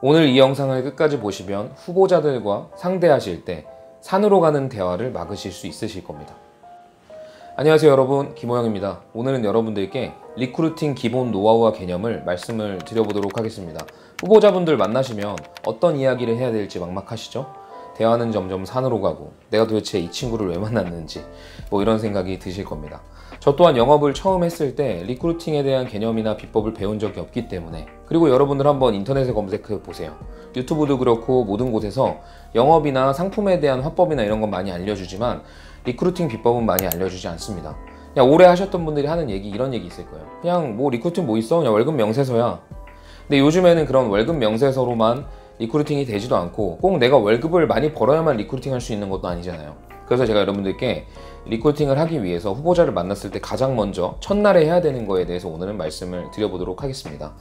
오늘 이 영상을 끝까지 보시면 후보자들과 상대하실 때 산으로 가는 대화를 막으실 수 있으실 겁니다. 안녕하세요 여러분, 김호영입니다. 오늘은 여러분들께 리크루팅 기본 노하우와 개념을 말씀을 드려보도록 하겠습니다. 후보자분들 만나시면 어떤 이야기를 해야 될지 막막하시죠? 대화는 점점 산으로 가고 내가 도대체 이 친구를 왜 만났는지 이런 생각이 드실 겁니다. 저 또한 영업을 처음 했을 때 리크루팅에 대한 개념이나 비법을 배운 적이 없기 때문에, 그리고 여러분들 한번 인터넷에 검색해 보세요. 유튜브도 그렇고 모든 곳에서 영업이나 상품에 대한 화법이나 이런 건 많이 알려주지만 리크루팅 비법은 많이 알려주지 않습니다. 그냥 오래 하셨던 분들이 하는 얘기, 이런 얘기 있을 거예요. 그냥 리크루팅 뭐 있어? 그냥 월급 명세서야. 근데 요즘에는 그런 월급 명세서로만 리크루팅이 되지도 않고 꼭 내가 월급을 많이 벌어야만 리크루팅 할 수 있는 것도 아니잖아요. 그래서 제가 여러분들께 리크루팅을 하기 위해서 후보자를 만났을 때 가장 먼저 첫날에 해야 되는 거에 대해서 오늘은 말씀을 드려보도록 하겠습니다.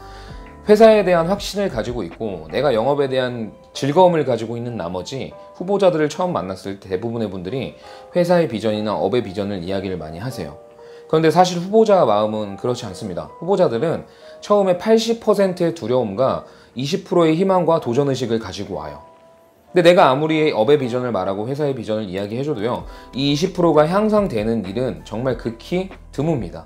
회사에 대한 확신을 가지고 있고 내가 영업에 대한 즐거움을 가지고 있는 나머지 후보자들을 처음 만났을 때 대부분의 분들이 회사의 비전이나 업의 비전을 이야기를 많이 하세요. 그런데 사실 후보자 마음은 그렇지 않습니다. 후보자들은 처음에 80%의 두려움과 20%의 희망과 도전의식을 가지고 와요. 근데 내가 아무리 업의 비전을 말하고 회사의 비전을 이야기해줘도요, 이 20%가 향상되는 일은 정말 극히 드뭅니다.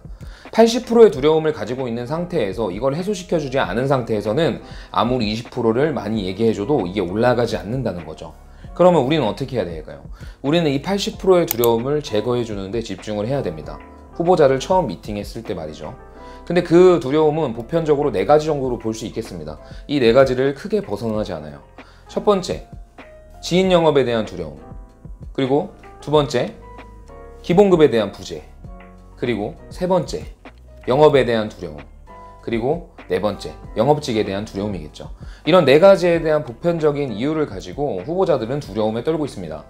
80%의 두려움을 가지고 있는 상태에서 이걸 해소시켜주지 않은 상태에서는 아무리 20%를 많이 얘기해줘도 이게 올라가지 않는다는 거죠. 그러면 우리는 어떻게 해야 될까요? 우리는 이 80%의 두려움을 제거해주는데 집중을 해야 됩니다. 후보자를 처음 미팅했을 때 말이죠. 근데 그 두려움은 보편적으로 4가지 정도로 볼 수 있겠습니다. 이 4가지를 크게 벗어나지 않아요. 첫 번째, 지인 영업에 대한 두려움. 그리고 두 번째, 기본급에 대한 부재. 그리고 세 번째, 영업에 대한 두려움. 그리고 네 번째, 영업직에 대한 두려움이겠죠. 이런 4가지에 대한 보편적인 이유를 가지고 후보자들은 두려움에 떨고 있습니다.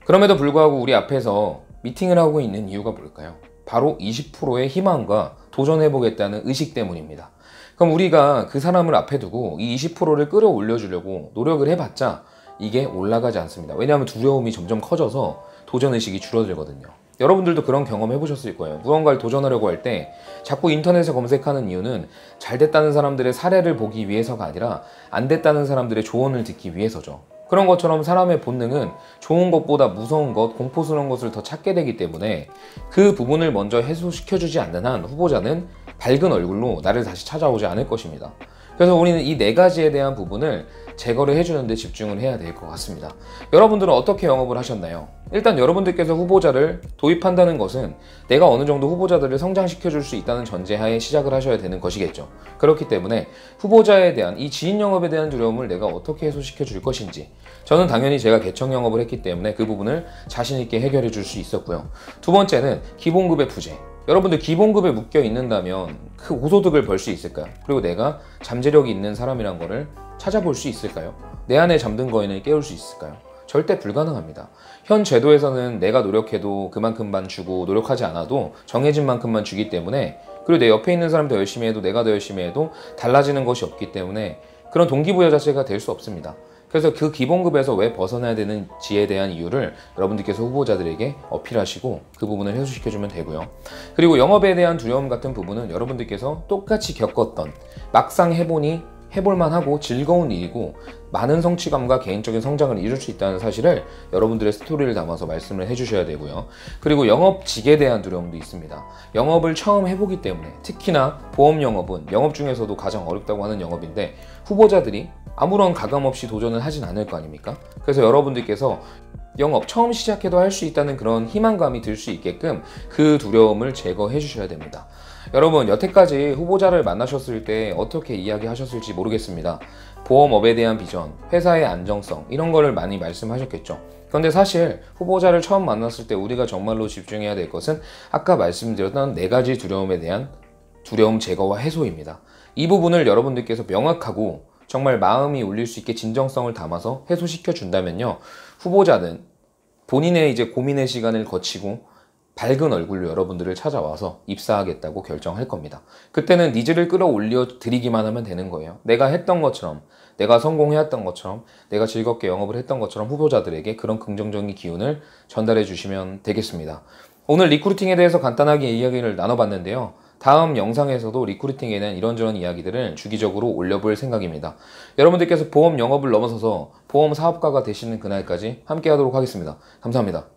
그럼에도 불구하고 우리 앞에서 미팅을 하고 있는 이유가 뭘까요? 바로 20%의 희망과 도전해보겠다는 의식 때문입니다. 그럼 우리가 그 사람을 앞에 두고 이 20%를 끌어올려 주려고 노력을 해봤자 이게 올라가지 않습니다. 왜냐하면 두려움이 점점 커져서 도전의식이 줄어들거든요. 여러분들도 그런 경험 해보셨을 거예요. 무언가를 도전하려고 할 때 자꾸 인터넷에 검색하는 이유는 잘 됐다는 사람들의 사례를 보기 위해서가 아니라 안 됐다는 사람들의 조언을 듣기 위해서죠. 그런 것처럼 사람의 본능은 좋은 것보다 무서운 것, 공포스러운 것을 더 찾게 되기 때문에 그 부분을 먼저 해소시켜주지 않는 한 후보자는 밝은 얼굴로 나를 다시 찾아오지 않을 것입니다. 그래서 우리는 이 4가지에 대한 부분을 제거를 해주는 데 집중을 해야 될 것 같습니다. 여러분들은 어떻게 영업을 하셨나요? 일단 여러분들께서 후보자를 도입한다는 것은 내가 어느 정도 후보자들을 성장시켜 줄 수 있다는 전제하에 시작을 하셔야 되는 것이겠죠. 그렇기 때문에 후보자에 대한 이 지인 영업에 대한 두려움을 내가 어떻게 해소시켜 줄 것인지, 저는 당연히 제가 개척 영업을 했기 때문에 그 부분을 자신 있게 해결해 줄 수 있었고요. 두 번째는 기본급의 부재. 여러분들 기본급에 묶여 있는다면 그 고소득을 벌 수 있을까요? 그리고 내가 잠재력이 있는 사람이란 거를 찾아볼 수 있을까요? 내 안에 잠든 거인을 깨울 수 있을까요? 절대 불가능합니다. 현 제도에서는 내가 노력해도 그만큼만 주고 노력하지 않아도 정해진 만큼만 주기 때문에, 그리고 내 옆에 있는 사람도 열심히 해도 내가 더 열심히 해도 달라지는 것이 없기 때문에 그런 동기부여 자체가 될 수 없습니다. 그래서 그 기본급에서 왜 벗어나야 되는지에 대한 이유를 여러분들께서 후보자들에게 어필하시고 그 부분을 해소시켜주면 되고요. 그리고 영업에 대한 두려움 같은 부분은 여러분들께서 똑같이 겪었던, 막상 해보니 해볼만하고 즐거운 일이고 많은 성취감과 개인적인 성장을 이룰 수 있다는 사실을 여러분들의 스토리를 담아서 말씀을 해주셔야 되고요. 그리고 영업직에 대한 두려움도 있습니다. 영업을 처음 해보기 때문에, 특히나 보험 영업은 영업 중에서도 가장 어렵다고 하는 영업인데 후보자들이 아무런 가감 없이 도전을 하진 않을 거 아닙니까? 그래서 여러분들께서 영업 처음 시작해도 할 수 있다는 그런 희망감이 들 수 있게끔 그 두려움을 제거해 주셔야 됩니다. 여러분, 여태까지 후보자를 만나셨을 때 어떻게 이야기하셨을지 모르겠습니다. 보험업에 대한 비전, 회사의 안정성, 이런 거를 많이 말씀하셨겠죠. 그런데 사실 후보자를 처음 만났을 때 우리가 정말로 집중해야 될 것은 아까 말씀드렸던 4가지 두려움에 대한 두려움 제거와 해소입니다. 이 부분을 여러분들께서 명확하고 정말 마음이 울릴 수 있게 진정성을 담아서 해소시켜 준다면요, 후보자는 본인의 이제 고민의 시간을 거치고 밝은 얼굴로 여러분들을 찾아와서 입사하겠다고 결정할 겁니다. 그때는 니즈를 끌어올려 드리기만 하면 되는 거예요. 내가 했던 것처럼, 내가 성공해왔던 것처럼, 내가 즐겁게 영업을 했던 것처럼 후보자들에게 그런 긍정적인 기운을 전달해 주시면 되겠습니다. 오늘 리크루팅에 대해서 간단하게 이야기를 나눠봤는데요. 다음 영상에서도 리크루팅에 대한 이런저런 이야기들을 주기적으로 올려볼 생각입니다. 여러분들께서 보험 영업을 넘어서서 보험 사업가가 되시는 그날까지 함께 하도록 하겠습니다. 감사합니다.